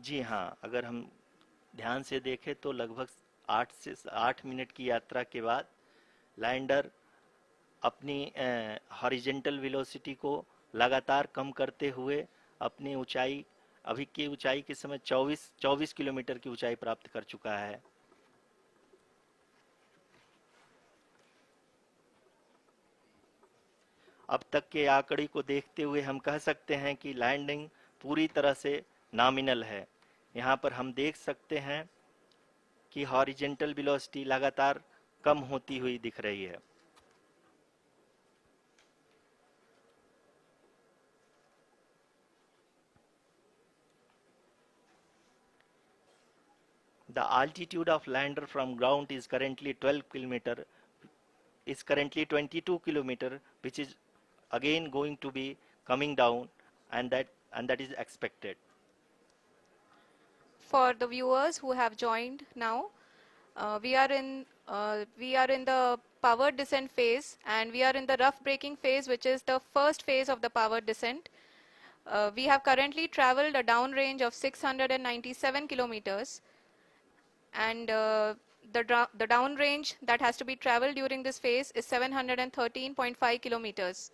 जी हाँ, अगर हम ध्यान से देखें तो लगभग 8 से 8 मिनट की यात्रा के बाद लैंडर अपनी हॉरिजेंटल वेलोसिटी को लगातार कम करते हुए अपनी ऊंचाई, अभी की ऊंचाई के समय 24 किलोमीटर की ऊंचाई प्राप्त कर चुका है। अब तक के आंकड़े को देखते हुए हम कह सकते हैं कि लैंडिंग पूरी तरह से नॉमिनल है। यहाँ पर हम देख सकते हैं कि हॉरिजेंटल वेलोसिटी लगातार कम होती हुई दिख रही है। The altitude of lander from ground is currently 12 kilometer, is currently 22 kilometer, which is again going to be coming down, and that is expected. For the viewers who have joined now, we are in the powered descent phase, and we are in the rough braking phase, which is the first phase of the powered descent. We have currently traveled a downrange of 697 kilometers, and the downrange that has to be traveled during this phase is 713.5 kilometers.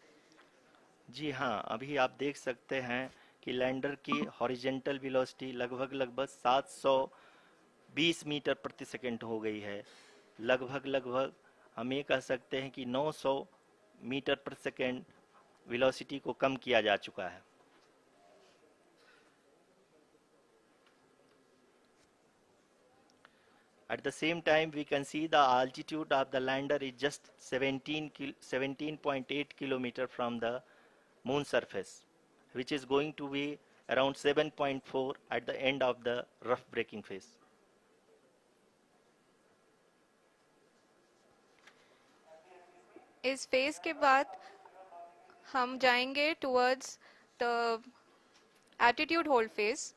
जी हाँ, अभी आप देख सकते हैं कि lander की horizontal velocity लगभग 720 metre प्रति सेकंड हो गई है। लगभग हम ये कह सकते हैं कि 900 मीटर प्रति सेकंड वेलोसिटी को कम किया जा चुका है। At the same time, we can see the altitude of the lander is just 17.8 kilometer from the moon surface, which is going to be around 7.4 at the end of the rough braking phase. इस phase के बाद हम जाएंगे towards the attitude hold phase,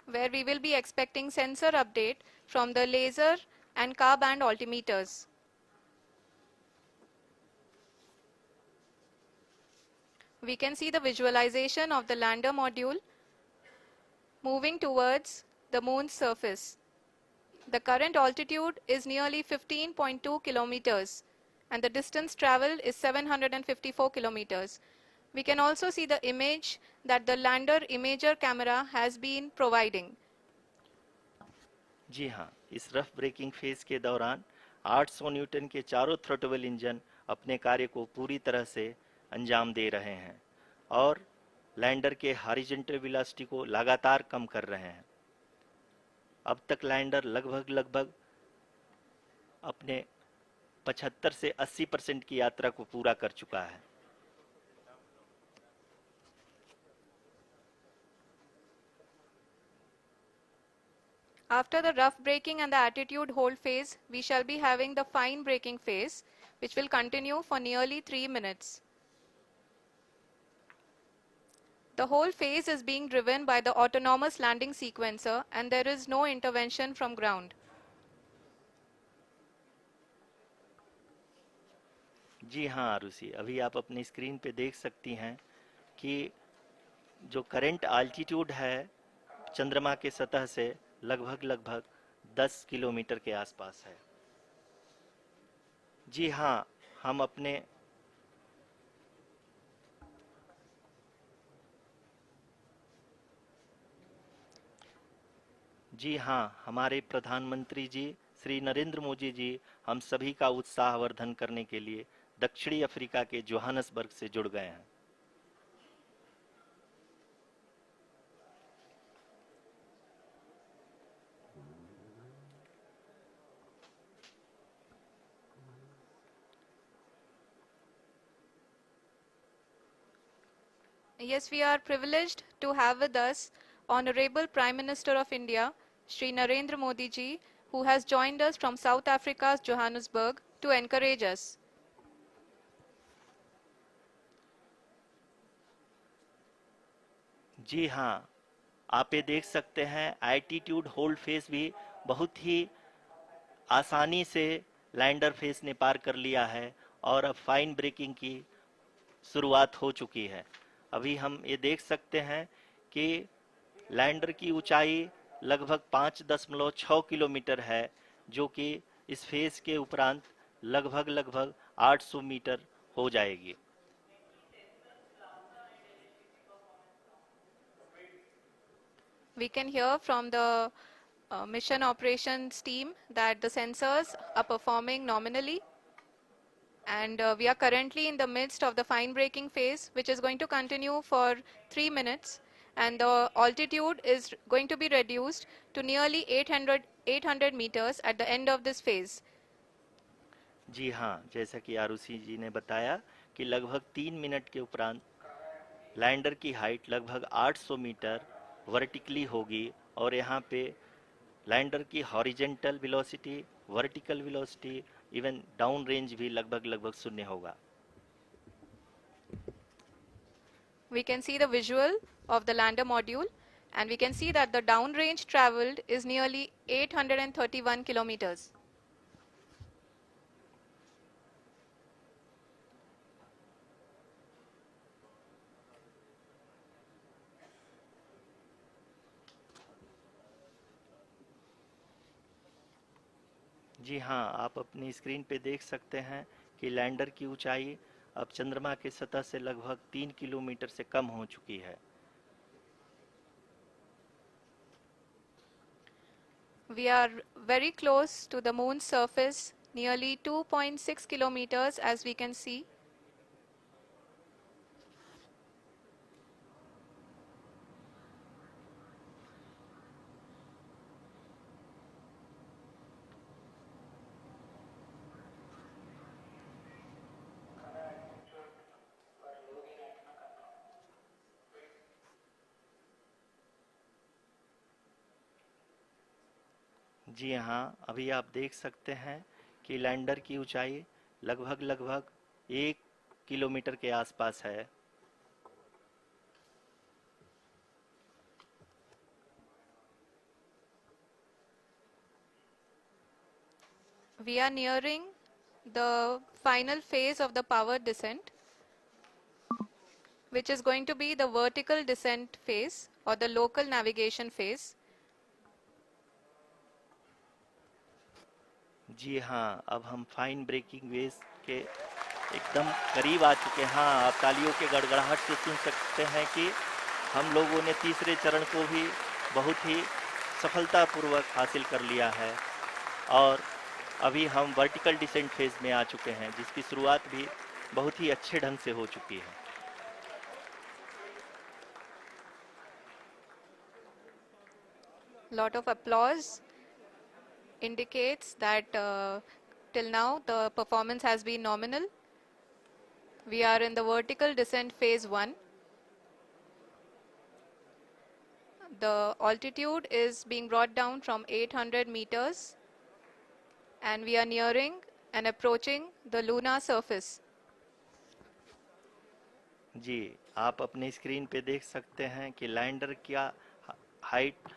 where we will be expecting sensor update from the laser and car band altimeters. We can see the visualization of the lander module moving towards the moon's surface. The current altitude is nearly 15.2 kilometers, and the distance traveled is 754 kilometers. We can also see the image that the lander imager camera has been providing. जी हाँ, इस rough breaking phase के दौरान 800 Newton के चारों throttle engine अपने कार्य को पूरी तरह से अंजाम दे रहे हैं और लैंडर के हॉरिजॉन्टल वेलोसिटी को लगातार कम कर रहे हैं। अब तक लैंडर लगभग अपने 75 से 80% की यात्रा को पूरा कर चुका है। After the rough braking and the attitude hold phase, we shall be having the fine braking phase, which will continue for nearly 3 minutes. The whole phase is being driven by the autonomous landing sequencer, and there is no intervention from ground. जी हाँ आरुषि, अभी आप अपनी screen पे देख सकती हैं कि जो करंट आल्टीट्यूड है चंद्रमा के सतह से लगभग 10 किलोमीटर के आसपास है। जी हाँ, हम अपने जी हाँ, हमारे प्रधानमंत्री जी श्री नरेंद्र मोदी जी हम सभी का उत्साहवर्धन करने के लिए दक्षिणी अफ्रीका के जोहानसबर्ग से जुड़ गए हैं। Yes, we are privileged to have with us Honorable Prime Minister of India, Shri Narendra Modi ji, who has joined us from South Africa's Johannesburg to encourage us. जी हाँ, आप ये देख सकते हैं एल्टीट्यूड होल्ड फेस भी बहुत ही आसानी से लैंडर फेस ने पार कर लिया है और अब फाइन ब्रेकिंग की शुरुआत हो चुकी है। अभी हम ये देख सकते हैं कि लैंडर की ऊंचाई लगभग 5.6 किलोमीटर है, जो कि इस फेज के उपरांत लगभग 800 मीटर हो जाएगी। We can hear from the mission operations team that the sensors are performing nominally, and we are currently in the midst of the fine braking phase, which is going to continue for 3 minutes, and the altitude is going to be reduced to nearly 800 meters at the end of this phase. जी हाँ, जैसा कि आरुषि जी ने बताया कि लगभग 3 minute के उपरांत lander की हाइट लगभग 800 मीटर वर्टिकली होगी, और यहाँ पे लैंडर की horizontal velocity, vertical velocity, even down range भी लगभग शून्य होगा। We can see the visual of the lander module, and we can see that the downrange traveled is nearly 831 kilometers. जी हाँ, आप अपनी स्क्रीन पे देख सकते हैं कि लैंडर की ऊंचाई अब चंद्रमा की सतह से लगभग 3 किलोमीटर से कम हो चुकी है। We are very close to the moon's surface, nearly 2.6 kilometers, as we can see. जी हाँ, अभी आप देख सकते हैं कि लैंडर की ऊंचाई लगभग 1 किलोमीटर के आसपास है। We are nearing the final phase of the power descent, which is going to be the vertical descent phase or the local navigation phase. जी हाँ, अब हम फाइन ब्रेकिंग वेव के एकदम करीब आ चुके हैं। हाँ, आप तालियों के गड़गड़ाहट से सुन सकते हैं कि हम लोगों ने तीसरे चरण को भी बहुत ही सफलतापूर्वक हासिल कर लिया है, और अभी हम वर्टिकल डिसेंट फेज में आ चुके हैं, जिसकी शुरुआत भी बहुत ही अच्छे ढंग से हो चुकी है। Lot of applause indicates that till now the performance has been nominal. We are in the vertical descent phase 1. The altitude is being brought down from 800 meters, and we are nearing and approaching the lunar surface. जी, आप अपने screen पे देख सकते हैं कि lander का height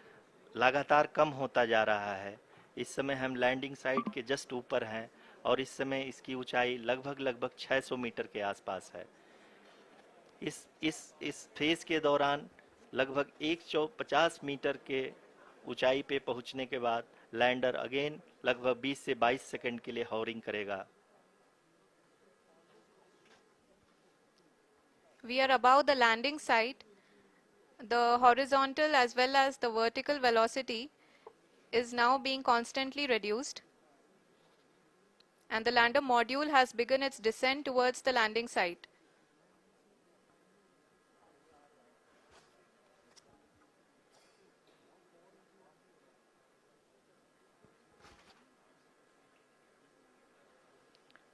लगातार कम होता जा रहा है। इस समय हम लैंडिंग साइट के जस्ट ऊपर हैं, और इस समय इसकी ऊंचाई लगभग 600 मीटर के आसपास है। इस फेज के दौरान लगभग 150 मीटर के ऊंचाई पे पहुंचने के बाद लैंडर अगेन लगभग 20 से 22 सेकंड के लिए हॉवरिंग करेगा। We are above the landing site. The horizontal as well as the vertical velocity is now being constantly reduced, and the lander module has begun its descent towards the landing site.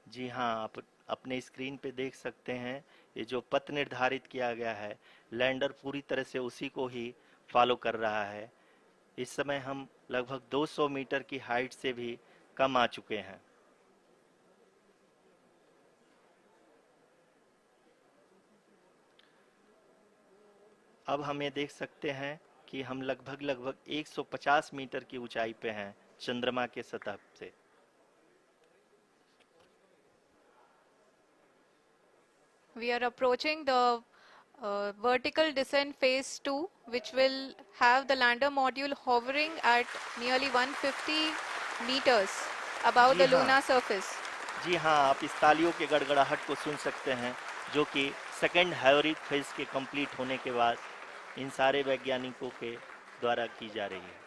जी हाँ, आप अपने screen पे देख सकते हैं, ये जो पथ निर्धारित किया गया है, लैंडर पूरी तरह से उसी को ही फॉलो कर रहा है। इस समय हम लगभग 200 मीटर की हाइट से भी कम आ चुके हैं। अब हम ये देख सकते हैं कि हम लगभग 150 मीटर की ऊंचाई पे हैं चंद्रमा के सतह से। We are approaching the vertical descent phase 2, which will have the lander module hovering at nearly 150 meters above ji the हाँ, lunar surface. जी हाँ, आप इस तालियों के गड़गड़ाहट को सुन सकते हैं, जो कि सेकंड हाइब्रिड फेज के कंप्लीट होने के बाद इन सारे वैज्ञानिकों के द्वारा की जा रही है।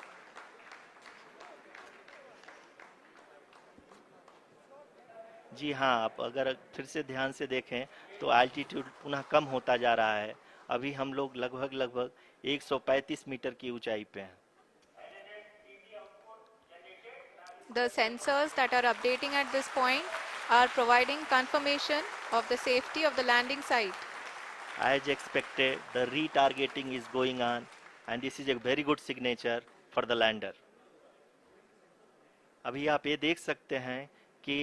जी हाँ, आप अगर फिर से ध्यान से देखें तो एल्टीट्यूड पुनः कम होता जा रहा है। अभी हम लोग लगभग 135 मीटर की ऊंचाई पे हैं। The sensors that are updating at this point are providing confirmation of the safety of the landing site. As expected, the retargeting is going on and this is a very good signature for the lander. अभी आप ये देख सकते हैं कि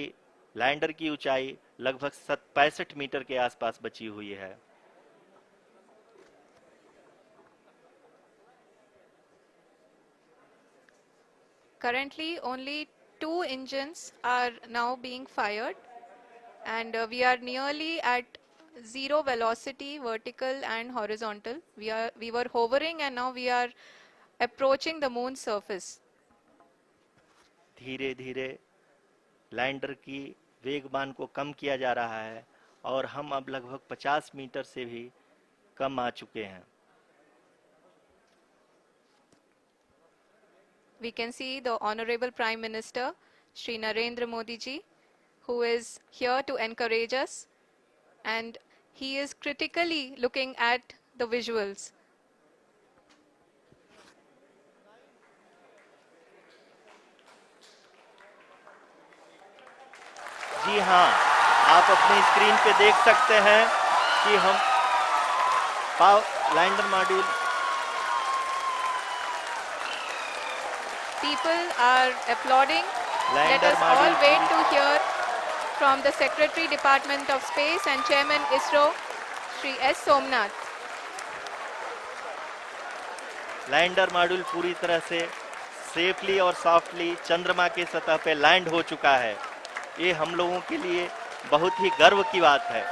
lander की ऊंचाई लगभग 65 मीटर के आसपास बची हुई है। Currently, only 2 engines are now being fired, and we are nearly at zero velocity, vertical and horizontal. We were hovering, and now we are approaching the moon's surface. धीरे धीरे लैंडर की वेगमान को कम किया जा रहा है और हम अब लगभग 50 मीटर से भी कम आ चुके हैं। We can see the Honorable Prime Minister, Shri Narendra Modi ji, who is here to encourage us, and he is critically looking at the visuals. जी हाँ, आप अपनी स्क्रीन पे देख सकते हैं कि हम lander module People are applauding. Let lander us all module wait to hear from the Secretary Department of Space and Chairman ISRO, Shri S. Somnath. Lander module पूरी तरह से सेफली और सॉफ्टली चंद्रमा के सतह पे लैंड हो चुका है। ये हम लोगों के लिए बहुत ही गर्व की बात है।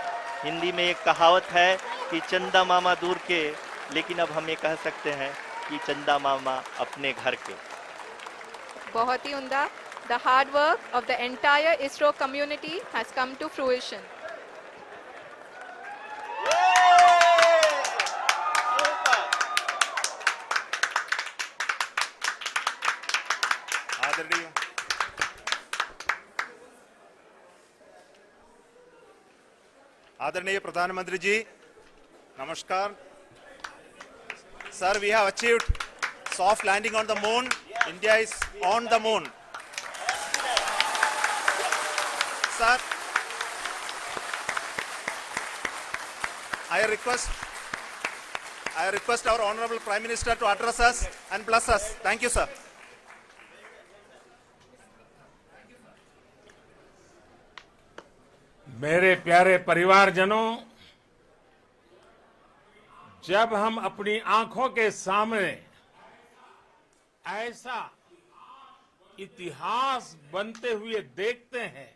हिंदी में एक कहावत है कि चंदा मामा दूर के, लेकिन अब हम ये कह सकते हैं कि चंदा मामा अपने घर के। बहुत ही उम्दा. The hard work of the entire ISRO community has come to fruition. आदरणीय प्रधानमंत्री जी, नमस्कार. Sir, we have achieved soft landing on the moon. India is on the moon. Sir, I request our Honorable Prime Minister to address us and bless us. Thank you, sir. मेरे प्यारे परिवारजनों, जब हम अपनी आंखों के सामने ऐसा इतिहास बनते हुए देखते हैं